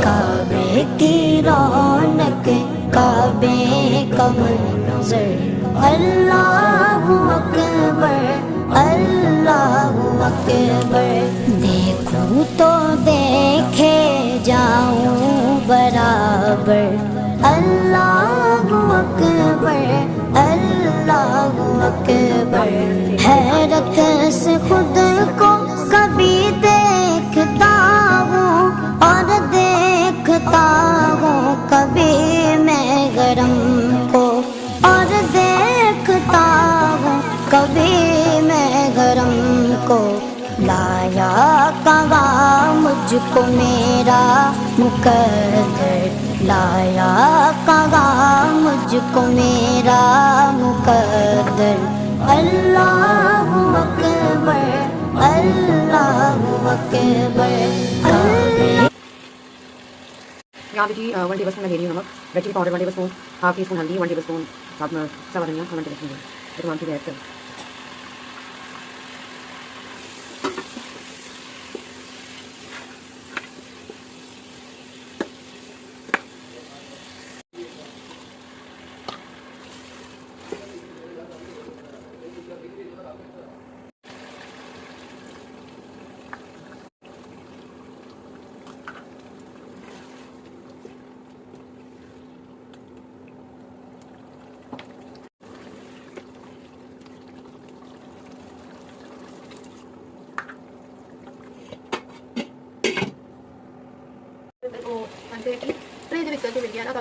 کعبے کی رونق کعبے کا منظر اللہ اکبر اللہ اکبر دیکھوں تو دیکھے جاؤں برابر اللہ اکبر اللہ اکبر حیرت سے خود کو کبھی دیکھتا ہوں اور دیکھتا ہوں کبھی میں گرم کو اور دیکھتا ہوں کبھی میں گرم کو لایا کہاں مجھ کو میرا مقدر لایا کہاں مجھ کو میرا مقدر اللہ اکبر اللہ اکبر یہاں پہ جی 1 ٹیبل اسپون میں لے رہی ہوں نمک red chilli powder 1 tablespoon ½ teaspoon ہلدی 1 ٹیبل اسپون سوا دھنیا 1 ٹیبل اسپون تمام چیزیں ایڈ کریں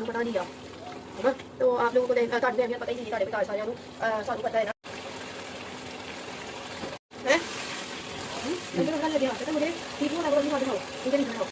پتا نہیں ہے تو آپ لوگوں کو پتہ ہی نہیں پتا سانو پتا ہے نا مجھے ٹھیک ہو